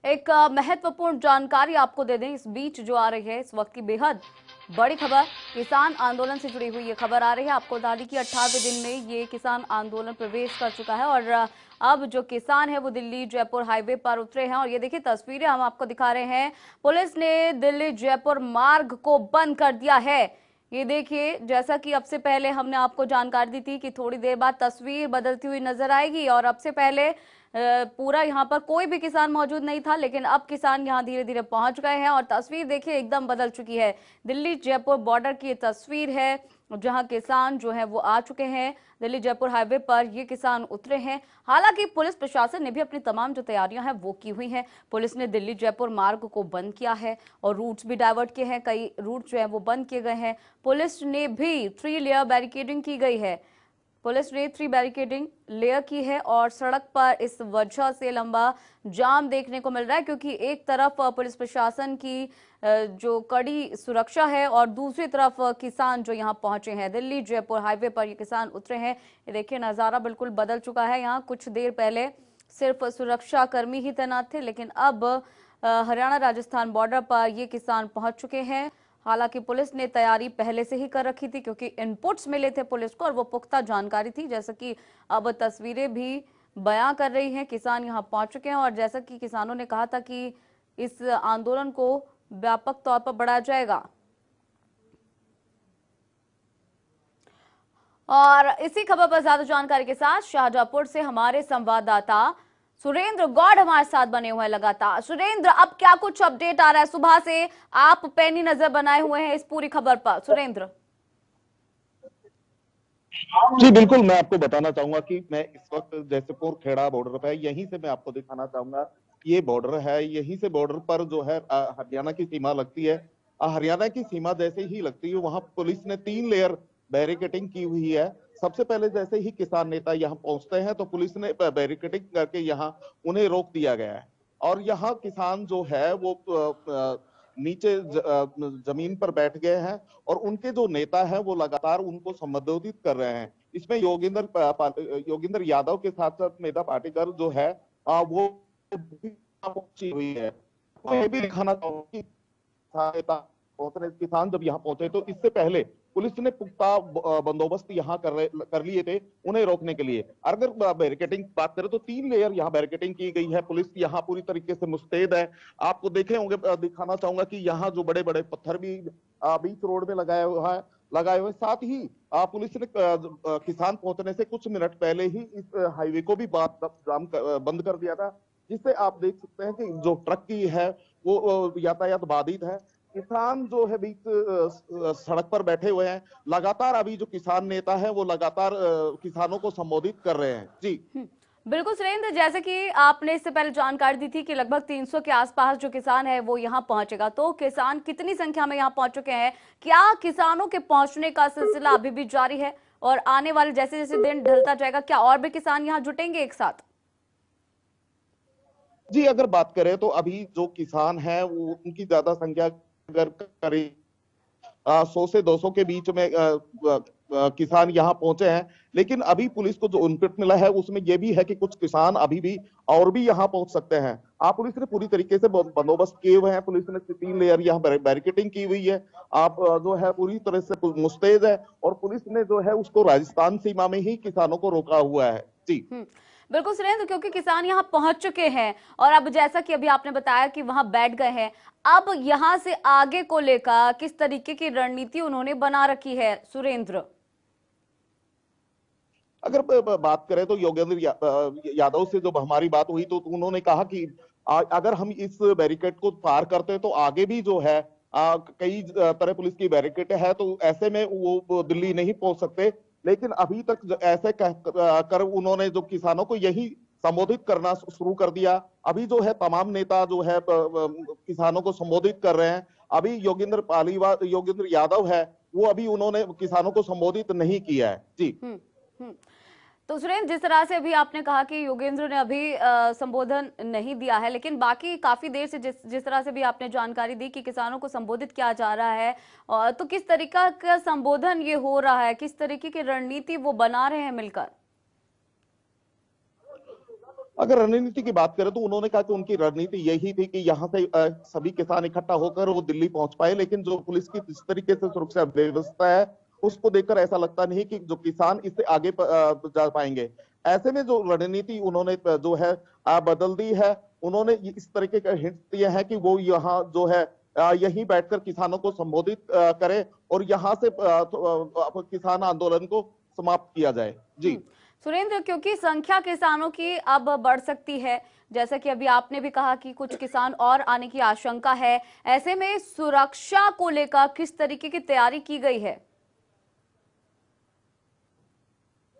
एक महत्वपूर्ण जानकारी आपको दे दें इस बीच जो आ रही है इस वक्त की बेहद बड़ी खबर, किसान आंदोलन से जुड़ी हुई ये खबर आ रही है। आपको बता दें कि 18वें दिन में ये किसान आंदोलन प्रवेश कर चुका है और अब जो किसान है वो दिल्ली जयपुर हाईवे पर उतरे हैं। और ये देखिए तस्वीरें हम आपको दिखा रहे हैं। पुलिस ने दिल्ली जयपुर मार्ग को बंद कर दिया है। ये देखिए, जैसा कि अब से पहले हमने आपको जानकारी दी थी कि थोड़ी देर बाद तस्वीर बदलती हुई नजर आएगी और अब से पहले पूरा यहाँ पर कोई भी किसान मौजूद नहीं था, लेकिन अब किसान यहाँ धीरे धीरे पहुंच गए हैं और तस्वीर देखिए एकदम बदल चुकी है। दिल्ली जयपुर बॉर्डर की ये तस्वीर है जहां किसान जो है वो आ चुके हैं। दिल्ली जयपुर हाईवे पर ये किसान उतरे हैं। हालांकि पुलिस प्रशासन ने भी अपनी तमाम जो तैयारियां हैं वो की हुई हैं। पुलिस ने दिल्ली जयपुर मार्ग को बंद किया है और रूट्स भी डाइवर्ट किए हैं। कई रूट जो है वो बंद किए गए हैं। पुलिस ने भी 3 लेयर बैरिकेडिंग की गई है। पुलिस ने 3 बैरिकेडिंग लेयर की है और सड़क पर इस वजह से लंबा जाम देखने को मिल रहा है, क्योंकि एक तरफ पुलिस प्रशासन की जो कड़ी सुरक्षा है और दूसरी तरफ किसान जो यहाँ पहुंचे हैं। दिल्ली जयपुर हाईवे पर ये किसान उतरे हैं। ये देखिए नज़ारा बिल्कुल बदल चुका है। यहाँ कुछ देर पहले सिर्फ सुरक्षा कर्मी ही तैनात थे, लेकिन अब हरियाणा राजस्थान बॉर्डर पर ये किसान पहुंच चुके हैं। हालांकि पुलिस ने तैयारी पहले से ही कर रखी थी, क्योंकि इनपुट्स मिले थे पुलिस को और वो पुख्ता जानकारी थी, जैसा कि अब तस्वीरें भी बयां कर रही हैं। किसान यहां पहुंच चुके हैं और जैसा कि किसानों ने कहा था कि इस आंदोलन को व्यापक तौर पर बढ़ाया जाएगा। और इसी खबर पर ज्यादा जानकारी के साथ शाहजहांपुर से हमारे संवाददाता सुरेंद्र गौड़ हमारे साथ बने हुए हैं लगातार। सुरेंद्र, अब क्या कुछ अपडेट आ रहा है? सुबह से आप पैनी नजर बनाए हुए हैं इस पूरी खबर पर। सुरेंद्र। जी बिल्कुल, मैं आपको बताना चाहूंगा कि मैं इस वक्त जैसेपुर खेड़ा बॉर्डर पे है। यहीं से मैं आपको दिखाना चाहूंगा, ये बॉर्डर है। यहीं से बॉर्डर पर जो है हरियाणा की सीमा लगती है। हरियाणा की सीमा जैसे ही लगती है वहां पुलिस ने 3 लेयर बैरिकेडिंग की हुई है। सबसे पहले जैसे ही किसान नेता यहाँ पहुंचते हैं तो पुलिस ने बैरिकेडिंग करके यहाँ उन्हें रोक दिया गया है। और यहाँ किसान जो है वो नीचे जमीन पर बैठ गए हैं और उनके जो नेता है वो लगातार उनको संबोधित कर रहे हैं। इसमें योगेंद्र यादव के साथ साथ मेधा पाटेकर जो है वो भी पहुंची हुई है। तो ये भी दिखाना चाहूंगा कि किसान जब यहाँ पहुंचे तो इससे पहले पुलिस ने पुख्ता बंदोबस्त यहाँ कर लिए थे उन्हें रोकने के लिए। अगर बैरिकेडिंग बात करें तो 3 लेयर यहाँ बैरिकेडिंग की गई है। पुलिस यहाँ पूरी तरीके से मुस्तैद है। आपको देखे होंगे, दिखाना चाहूंगा कि यहाँ जो बड़े बड़े पत्थर भी बीच रोड में लगाए हुए। साथ ही पुलिस ने किसान पहुंचने से कुछ मिनट पहले ही इस हाईवे को भी बंद कर दिया था, जिससे आप देख सकते हैं कि जो ट्रक की है वो यातायात बाधित है। किसान जो है बीच सड़क पर बैठे हुए हैं। लगातार अभी जो किसान नेता है वो लगातार किसानों को संबोधित कर रहे हैं। जी बिल्कुल सुरेंद्र, जैसे कि आपने इससे पहले जानकारी दी थी कि लगभग 300 के आसपास जो किसान है वो यहाँ पहुंचेगा, तो किसान कितनी संख्या में यहाँ पहुंच चुके हैं? क्या किसानों के पहुंचने का सिलसिला अभी भी जारी है और आने वाले जैसे जैसे दिन ढलता जाएगा क्या और भी किसान यहाँ जुटेंगे एक साथ? जी, अगर बात करें तो अभी जो किसान है वो उनकी ज्यादा संख्या अगर करीब 100 से 200 के बीच में किसान यहाँ पहुंचे हैं। लेकिन अभी पुलिस को जो इनपुट मिला है उसमें यह भी है कि कुछ किसान अभी भी और भी यहाँ पहुंच सकते हैं। आप पुलिस ने पूरी तरीके से बंदोबस्त किए हुए हैं। पुलिस ने 3 लेयर यहाँ बैरिकेडिंग की हुई है। आप जो है पूरी तरह से मुस्तैद है और पुलिस ने जो है उसको राजस्थान सीमा में ही किसानों को रोका हुआ है। जी बिल्कुल सुरेंद्र, क्योंकि किसान यहाँ पहुंच चुके हैं और अब जैसा कि अभी आपने बताया कि वहां बैठ गए हैं, अब यहाँ से आगे को लेकर किस तरीके की रणनीति उन्होंने बना रखी है सुरेंद्र? अगर बात करें तो योगेंद्र यादव से जब हमारी बात हुई तो उन्होंने कहा कि अगर हम इस बैरिकेड को पार करते हैं तो आगे भी जो है कई तरह पुलिस की बैरिकेड है, तो ऐसे में वो दिल्ली नहीं पहुंच सकते। लेकिन अभी तक ऐसे कर उन्होंने जो किसानों को यही संबोधित करना शुरू कर दिया। अभी जो है तमाम नेता जो है किसानों को संबोधित कर रहे हैं। अभी योगेंद्र यादव है वो अभी उन्होंने किसानों को संबोधित नहीं किया है। जी हम्म। तो सुरेंद्र, जिस तरह से अभी आपने कहा कि योगेंद्र ने अभी संबोधन नहीं दिया है, लेकिन बाकी काफी देर से जिस जिस तरह से भी आपने जानकारी दी कि किसानों को संबोधित किया जा रहा है, और तो किस तरीका का संबोधन ये हो रहा है, किस तरीके की रणनीति वो बना रहे हैं मिलकर? अगर रणनीति की बात करें तो उन्होंने कहा कि उनकी रणनीति यही थी कि यहाँ से सभी किसान इकट्ठा होकर वो दिल्ली पहुंच पाए, लेकिन जो पुलिस की जिस तरीके से सुरक्षा व्यवस्था है उसको देखकर ऐसा लगता नहीं कि जो किसान इससे आगे जा पाएंगे। ऐसे में जो रणनीति उन्होंने जो है बदल दी है। उन्होंने इस तरीके का हिंट दिया है कि वो यहाँ जो है यहीं बैठकर किसानों को संबोधित करे और यहाँ से किसान आंदोलन को समाप्त किया जाए। जी सुरेंद्र, क्योंकि संख्या किसानों की अब बढ़ सकती है, जैसा कि अभी आपने भी कहा कि कुछ किसान और आने की आशंका है, ऐसे में सुरक्षा को लेकर किस तरीके की तैयारी की गई है?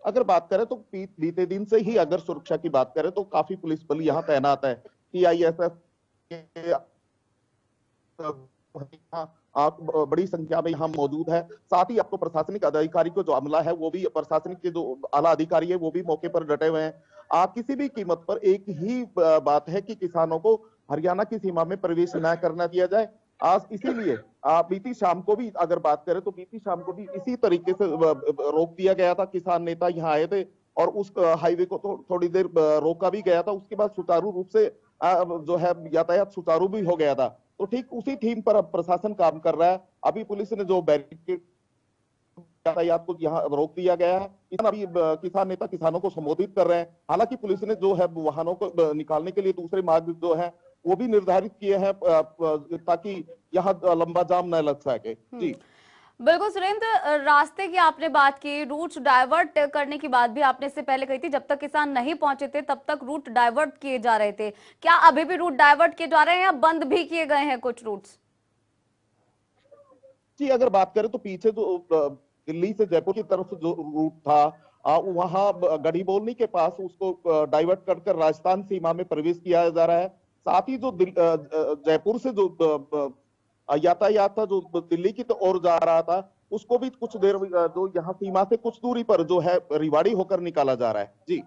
अगर बात करें तो बीते दिन से ही अगर सुरक्षा की बात करें तो काफी पुलिस बल यहाँ तैनात है। सीआईएसएफ के आप बड़ी संख्या में यहाँ मौजूद है। साथ ही आपको प्रशासनिक अधिकारी को जो अमला है वो भी, प्रशासनिक के जो आला अधिकारी है वो भी मौके पर डटे हुए हैं। किसी भी कीमत पर एक ही बात है कि किसानों को हरियाणा की सीमा में प्रवेश न करना दिया जाए। आज इसीलिए बीती शाम को भी अगर बात करें तो बीती शाम को भी इसी तरीके से रोक दिया गया था। किसान नेता यहाँ आए थे और उस हाईवे को थोड़ी देर रोका भी गया था। उसके बाद सुचारू रूप से जो है यातायात सुचारू भी हो गया था। तो ठीक उसी थीम पर अब प्रशासन काम कर रहा है। अभी पुलिस ने जो बैरिकेड यातायात को यहाँ रोक दिया गया है। अभी किसान नेता किसानों को संबोधित कर रहे हैं। हालांकि पुलिस ने जो है वाहनों को निकालने के लिए दूसरे मार्ग जो है वो भी निर्धारित किए हैं ताकि यहाँ लंबा जाम न लग सके। जी बिल्कुल सुरेंद्र, रास्ते की आपने बात की, रूट डाइवर्ट करने की बात भी आपने इससे पहले कही थी। जब तक किसान नहीं पहुंचे थे तब तक रूट डाइवर्ट किए जा रहे थे, क्या अभी भी रूट डाइवर्ट किए जा रहे हैं या बंद भी किए गए हैं कुछ रूट्स? जी अगर बात करें तो पीछे जो दिल्ली से जयपुर की तरफ जो रूट था वहां गढ़ी बोलनी के पास उसको डाइवर्ट कर राजस्थान सीमा में प्रवेश किया जा रहा है। साथ ही जो जयपुर से जो यातायात था जो दिल्ली की ओर जा रहा था उसको भी कुछ देर जो यहाँ सीमा से कुछ दूरी पर जो है रिवाड़ी होकर निकाला जा रहा है। जी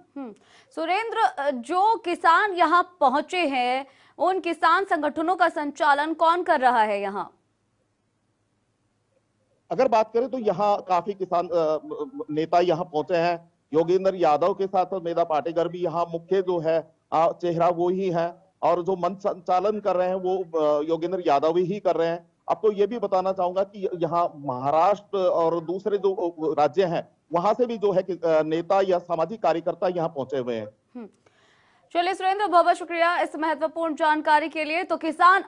सुरेंद्र, जो किसान यहाँ पहुंचे हैं उन किसान संगठनों का संचालन कौन कर रहा है यहाँ? अगर बात करें तो यहाँ काफी किसान नेता यहाँ पहुंचे हैं। योगेंद्र यादव के साथ मेधा पाटेकर भी यहाँ मुख्य जो है चेहरा वो ही है और जो मंच संचालन कर रहे हैं वो योगेंद्र यादव ही कर रहे हैं। आपको ये भी बताना चाहूंगा कि यहाँ महाराष्ट्र और दूसरे जो राज्य हैं वहां से भी जो है नेता या सामाजिक कार्यकर्ता यहाँ पहुंचे हुए हैं। चलिए सुरेंद्र, बहुत बहुत शुक्रिया इस महत्वपूर्ण जानकारी के लिए। तो किसान